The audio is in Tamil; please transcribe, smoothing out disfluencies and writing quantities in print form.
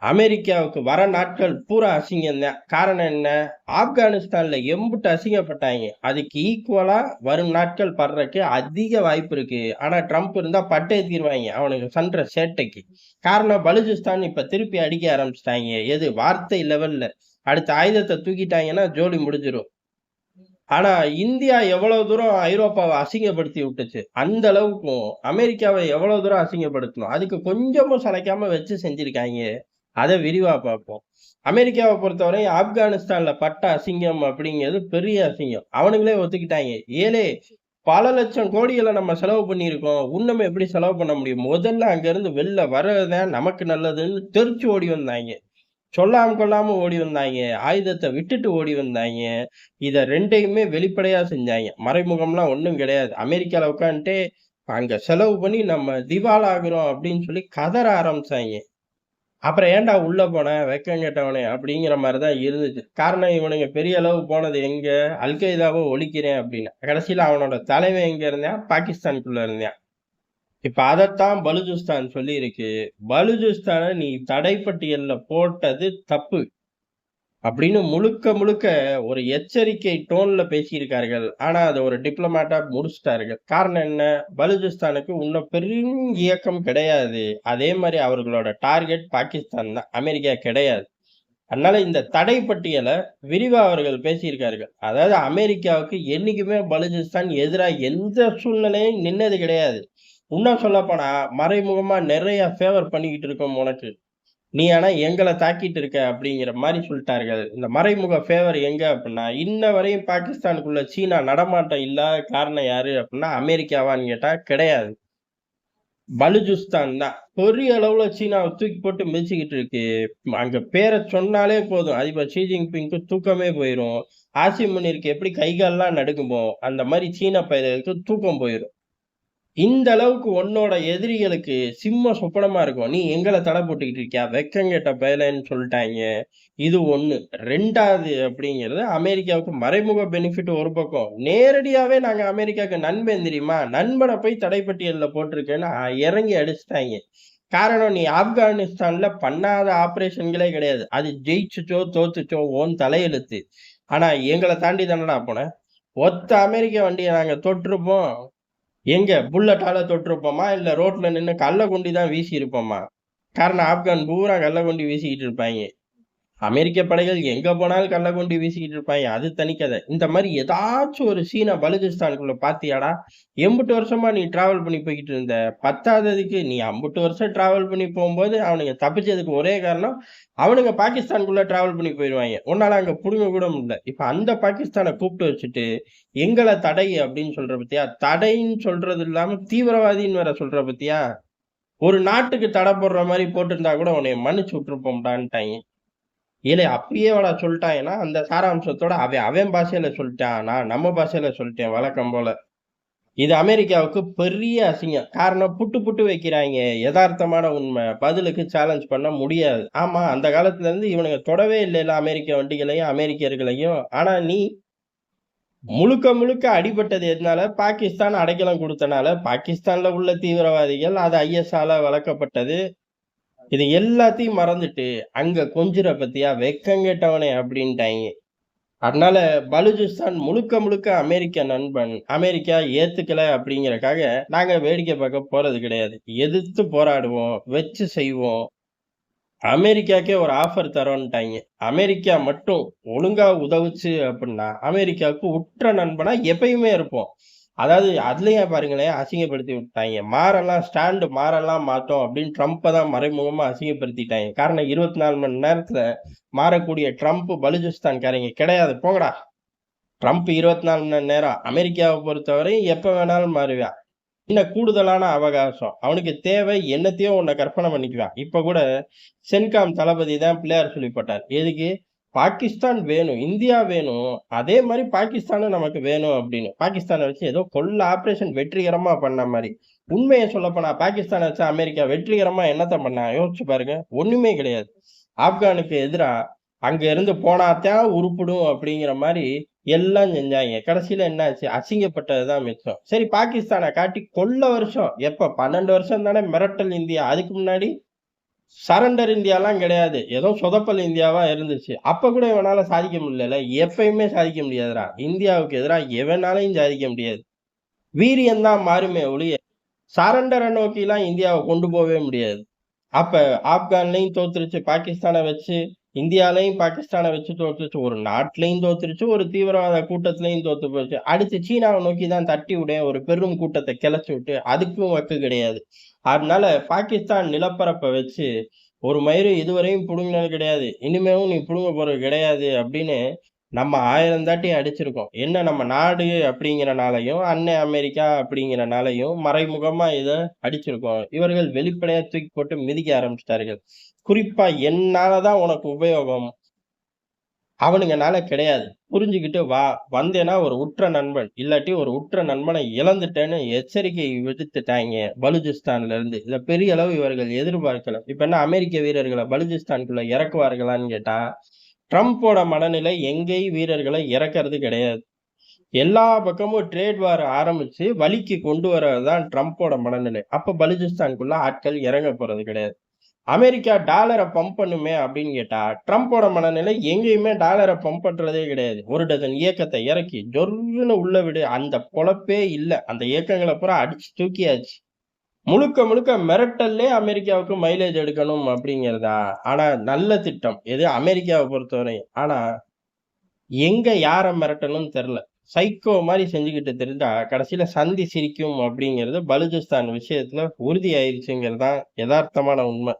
அமெரிக்காவுக்கு வர நாட்கள் பூரா அசிங்கம் தான். காரணம் என்ன? ஆப்கானிஸ்தான்ல எம்புட்டு அசிங்கப்பட்டாங்க. அதுக்கு ஈக்குவலா வரும் நாட்கள் படுறதுக்கு அதிக வாய்ப்பு இருக்கு. ஆனா ட்ரம்ப் இருந்தா பட்டே தீர்வாங்க அவனுக்கு பண்ற சேட்டைக்கு. காரணம் பலுச்சிஸ்தான் இப்ப திருப்பி அடிக்க ஆரம்பிச்சிட்டாங்க. எது வார்த்தை லெவல்ல. அடுத்த ஆயுதத்தை தூக்கிட்டாங்கன்னா ஜோலி முடிஞ்சிடும். ஆனா இந்தியா எவ்வளவு தூரம் ஐரோப்பாவை அசிங்கப்படுத்தி விட்டுச்சு, அந்த அளவுக்கும் அமெரிக்காவை எவ்வளவு தூரம் அசிங்கப்படுத்தணும், அதுக்கு கொஞ்சமும் சளைக்காம வச்சு செஞ்சிருக்காங்க. அதை விரிவா பார்ப்போம். அமெரிக்காவை பொறுத்தவரை ஆப்கானிஸ்தான்ல பட்ட அசிங்கம் அப்படிங்கிறது பெரிய அசிங்கம். அவனுங்களே ஒத்துக்கிட்டாங்க. ஏலே பல லட்சம் கோடிகளை நம்ம செலவு பண்ணியிருக்கோம், இன்னும் எப்படி செலவு பண்ண முடியும்? முதல்ல அங்க இருந்து வெளில வர்றதுதான் நமக்கு நல்லதுன்னு தெரிச்சு ஓடி வந்தாங்க. சொல்லாம கொள்ளாம ஓடி வந்தாங்க. ஆயுதத்தை விட்டுட்டு ஓடி வந்தாங்க. இத 2யுமே வெளிப்படையா செஞ்சாங்க. மறைமுகம்லாம் ஒண்ணும் கிடையாது. அமெரிக்கால உட்காந்துட்டு அங்க செலவு பண்ணி நம்ம திவால் ஆகுறோம் அப்படின்னு சொல்லி கதற ஆரம்பிச்சாங்க. அப்புறம் ஏன்டா உள்ள போன வெக்கம் கெட்டவனே அப்படிங்கிற மாதிரிதான் இருந்துச்சு. காரணம் இவனுங்க பெரிய அளவு போனது எங்க? அல்கைதாவை ஒழிக்கிறேன் அப்படின்னு. கடைசியில அவனோட தலைவன் எங்க இருந்தான்? பாகிஸ்தானுக்குள்ள இருந்தான். இப்ப அதத்தான் பலுச்சிஸ்தான் சொல்லியிருக்கு. பலுச்சிஸ்தானை நீ தடைப்பட்டியல்ல போட்டது தப்பு அப்படின்னு முழுக்க முழுக்க ஒரு எச்சரிக்கை டோன்ல பேசியிருக்கார்கள். ஆனா அதை ஒரு டிப்ளமேட்டா முடிச்சிட்டார்கள். காரணம் என்ன? பலுச்சிஸ்தானுக்கு இன்னும் பெரும் இயக்கம் கிடையாது. அதே மாதிரி அவர்களோட டார்கெட் பாகிஸ்தான் தான், அமெரிக்கா கிடையாது. அதனால இந்த தடை பட்டியலை விரிவா அவர்கள் பேசியிருக்கார்கள். அதாவது அமெரிக்காவுக்கு என்னைக்குமே பலுச்சிஸ்தான் எதிராக எந்த சூழ்நிலையும் நின்னது கிடையாது. இன்னும் சொல்லப்போனா மறைமுகமா நிறைய ஃபேவர் பண்ணிக்கிட்டு இருக்கோம் உனக்கு. நீ ஆனா எங்கள தாக்கிட்டு இருக்க அப்படிங்கிற மாரி சொல்ட்டார்கள். இந்த மறைமுக ஃபேவர் எங்க அப்படின்னா, இன்ன வரையும் பாகிஸ்தானுக்குள்ள சீனா நடமாட்டம் இல்லாத காரணம் யாரு அப்படின்னா, அமெரிக்காவான்னு கேட்டா கிடையாது. பலுச்சிஸ்தான் தான். பெரிய அளவுல சீனாவை தூக்கி போட்டு மிதிச்சுக்கிட்டு இருக்கு. அங்க பேரை சொன்னாலே போதும், அதிபர் ஷி ஜின்பிங்க்கு தூக்கமே போயிரும். ஆசிம் முனிருக்கு எப்படி கை கால்லாம் நடுங்குமோ, அந்த மாரி சீன பயலுக்கு தூக்கம் போயிரும். இந்த அளவுக்கு உன்னோட எதிரிகளுக்கு சிம்ம சொப்பனமா இருக்கும். நீ எங்கள தடை போட்டுக்கிட்டு இருக்கியா? வெக்கங்கெட்ட பயலேன்னு சொல்லிட்டாங்க. இது 1. 2வது அப்படிங்கிறது அமெரிக்காவுக்கு மறைமுக பெனிஃபிட் ஒரு பக்கம். நேரடியாவே நாங்க அமெரிக்காவுக்கு நண்பன் தெரியுமா? நண்பனை போய் தடைப்பட்டியல்ல போட்டிருக்கேன்னு இறங்கி அடிச்சுட்டாங்க. காரணம் நீ ஆப்கானிஸ்தான்ல பண்ணாத ஆபரேஷன்களே கிடையாது. அது ஜெயிச்சுச்சோ தோத்துச்சோ உன் தலையெழுத்து. ஆனா எங்களை தாண்டி தானடா போன. ஒத்த அமெரிக்க வண்டியை நாங்க தொட்டிருப்போம். எங்க புல்லட்டால தொட்டிருப்போமா? இல்ல ரோட்ல நின்னு கல்ல தான் வீசி இருப்போமா? காரணம் ஆப்கான் பூரா கல்ல வீசிக்கிட்டு இருப்பாங்க. அமெரிக்க படைகள் எங்க போனாலும் கல்ல வீசிக்கிட்டு இருப்பாங்க. அது தனி கதை. இந்த மாதிரி ஏதாச்சும் ஒரு சீனா பலுச்சிஸ்தானுக்குள்ள பாத்தியாடா? எம்புட்டு வருஷமா நீ டிராவல் பண்ணி போய்கிட்டு இருந்த. 10வதுக்கு நீ அம்புட்டு வருஷம் டிராவல் பண்ணி போகும்போது அவனுங்க தப்பிச்சதுக்கு ஒரே காரணம், அவனுங்க பாகிஸ்தானுக்குள்ள டிராவல் பண்ணி போயிருவாங்க. உன்னால அங்க புடுங்க கூட முடியல. இப்ப அந்த பாகிஸ்தானை கூப்பிட்டு வச்சுட்டு எங்கள தடை அப்படின்னு சொல்ற பத்தியா? தடைன்னு சொல்றது இல்லாம தீவிரவாதின்னு வேற சொல்ற பத்தியா? ஒரு நாட்டுக்கு தடை போடுற மாதிரி போட்டிருந்தா கூட உன்னைய மன்னிச்சு விட்டுருப்போம்டான்ட்டாங்க. ஏலே அப்பயேவாடா சொல்ட்டாங்கன்னா, அந்த சாராம்சத்தோட அவன் அவன் பாஷையில சொல்ட்டான். நான் நம்ம பாஷையில சொல்லிட்டேன் வழக்கம் போல. இது அமெரிக்காவுக்கு பெரிய அசிங்கம். காரணம் புட்டு புட்டு வைக்கிறாங்க. எதார்த்தமான உண்மை. பதிலுக்கு சேலஞ்ச் பண்ண முடியாது. ஆமா, அந்த காலத்துல இருந்து இவனுங்க தொடவே இல்லைல்ல அமெரிக்க வண்டிகளையும், அமெரிக்கர்களையும். ஆனா நீ முழுக்க முழுக்க அடிபட்டது எதனால? பாகிஸ்தான் அடைக்கலம் குடுத்தனால. பாகிஸ்தான்ல உள்ள தீவிரவாதிகள், அது ஐஎஸ்ஆல வளர்க்கப்பட்டது. இது எல்லாத்தையும் மறந்துட்டு, அங்க கொஞ்சுற பத்தியா? வெக்கங்கெட்டவனே அப்படின்ட்டாங்க. அதனால பலுச்சிஸ்தான் முழுக்க முழுக்க அமெரிக்க நண்பன். அமெரிக்கா ஏத்துக்கல அப்படிங்கறக்காக நாங்க வேடிக்கை பார்க்க போறது கிடையாது. எதிர்த்து போராடுவோம், வச்சு செய்வோம். அமெரிக்காக்கே ஒரு ஆஃபர் தரோன்ட்டாங்க. அமெரிக்கா மட்டும் ஒழுங்கா உதவுச்சு அப்படின்னா, அமெரிக்காவுக்கு உற்ற நண்பனா எப்பயுமே இருப்போம். அதாவது அதுலயும் பாருங்களேன், அசிங்கப்படுத்தி விட்டாங்க. ஸ்டாண்டு மாறலாம் மாட்டோம் அப்படின்னு ட்ரம்ப்ப தான் மறைமுகமா அசிங்கப்படுத்திட்டாங்க. காரணம் 24 மணி நேரத்துல மாறக்கூடிய ட்ரம்ப் பலுச்சிஸ்தான்காரங்க கிடையாது. போங்கடா. ட்ரம்ப் 24 மணி நேரம். அமெரிக்காவை பொறுத்தவரை எப்ப வேணாலும் மாறுவான். இன்னும் கூடுதலான அவகாசம். அவனுக்கு தேவை என்னத்தையோ ஒண்ண கற்பனை பண்ணிக்குவான். இப்ப கூட சென்காம் தளபதி தான் பிள்ளையார் சொல்லி போட்டார். எதுக்கு? பாகிஸ்தான் வேணும், இந்தியா வேணும். அதே மாதிரி பாகிஸ்தானும் நமக்கு வேணும் அப்படின்னு. பாகிஸ்தானை வச்சு ஏதோ கொல்ல ஆபரேஷன் வெற்றிகரமா பண்ண மாதிரி. உண்மையை சொல்லப்போனா பாகிஸ்தானை வச்சு அமெரிக்கா வெற்றிகரமா என்னத்த பண்ணா? யோசிச்சு பாருங்க. ஒண்ணுமே கிடையாது. ஆப்கானுக்கு எதிரா அங்க இருந்து போனாத்தான் உருப்பிடும் அப்படிங்கிற மாதிரி எல்லாம் செஞ்சாங்க. கடைசியில என்ன ஆச்சு? அசிங்கப்பட்டதுதான் மிச்சம். சரி பாகிஸ்தான காட்டி கொள்ள வருஷம். எப்ப 12 வருஷம் தானே மிரட்டல் இந்தியா. அதுக்கு முன்னாடி சரண்டர் இந்தியாலாம் கிடையாது. ஏதோ சொதப்பல் இந்தியாவா இருந்துச்சு. அப்ப கூட இவனால சாதிக்க முடியலல்ல. எப்பயுமே சாதிக்க முடியாதுடா. இந்தியாவுக்கு எதிரா எவனாலயும் சாதிக்க முடியாது. வீரியம் தான் மாறுமே ஒழிய, சரண்டர நோக்கிலாம் இந்தியாவ கொண்டு போவே முடியாது. அப்ப ஆப்கான்லயும் தோத்துருச்சு பாகிஸ்தான வச்சு, இந்தியாலயும் பாகிஸ்தான வச்சு தோத்துருச்சு. ஒரு நாட்டிலயும் தோத்துருச்சு, ஒரு தீவிரவாத கூட்டத்திலயும் தோத்து போச்சு. அடுத்து சீனாவ நோக்கி தான் தட்டி விடேன் ஒரு பெரும் கூட்டத்த கிளச்சு விட்டு, அதுக்கும் வக்கு கிடையாது. அதனால பாகிஸ்தான் நிலப்பரப்ப வச்சு, ஒரு மயிரு இதுவரையும் புடுங்குனது கிடையாது. இனிமேவும் நீ புடுங்க போறது கிடையாது அப்படின்னு நம்ம 1000 தாட்டி அடிச்சிருக்கோம். என்ன நம்ம நாடு அப்படிங்கிறனாலயும், அன்னை அமெரிக்கா அப்படிங்கிறனாலயும் மறைமுகமா இத அடிச்சிருக்கோம். இவர்கள் வெளிப்படையா தூக்கி போட்டு மிதிக்க ஆரம்பிச்சுட்டார்கள். குறிப்பா என்னால தான் உனக்கு உபயோகம். அவனுங்கனால கிடையாது. புரிஞ்சுகிட்டு வா. வந்தேன்னா ஒரு உற்ற நண்பன். இல்லாட்டி ஒரு உற்ற நண்பனை இழந்துட்டேன்னு எச்சரிக்கை விடுத்துட்டாய்ங்க பலூச்சிஸ்தான்ல இருந்து. இத பெரிய அளவு இவர்கள் எதிர்பார்க்கல. இப்ப என்ன அமெரிக்க வீரர்கள பலூச்சிஸ்தான்குள்ள இறக்குவார்களான்னு கேட்டா, ட்ரம்போட மனநிலை எங்கேயும் வீரர்களை இறக்கறது கிடையாது. எல்லா பக்கமும் ட்ரேட் வார் ஆரம்பிச்சு வழிக்கு கொண்டு வரது தான் ட்ரம்போட மனநிலை. அப்ப பலூச்சிஸ்தானுக்குள்ள ஆட்கள் இறங்க போறது கிடையாது. அமெரிக்கா டாலர பம்ப் பண்ணுமே அப்படின்னு கேட்டா, ட்ரம்போட மனநிலை எங்கேயுமே டாலர பம்ப் பண்றதே கிடையாது. ஒரு டஜன் இயக்கத்த இறக்கி ஜொர்ருன்னு உள்ள விடு. அந்த பொழப்பே இல்ல. அந்த இயக்கங்கள பூரா அடிச்சு தூக்கியாச்சு. முழுக்க முழுக்க மிரட்டல்லே அமெரிக்காவுக்கு மைலேஜ் எடுக்கணும் அப்படிங்கிறதா? ஆனா நல்ல திட்டம். எது அமெரிக்காவ பொறுத்தவரை. ஆனா எங்க யார மிரட்டணும்னு தெரியல. சைக்கோ மாரி செஞ்சுகிட்டு திரிஞ்சா, கடைசியில சந்தி சிரிக்கும் அப்படிங்கிறது பலூச்சிஸ்தான் விஷயத்துல உறுதி ஆயிருச்சுங்கிறது தான் எதார்த்தமான உண்ம.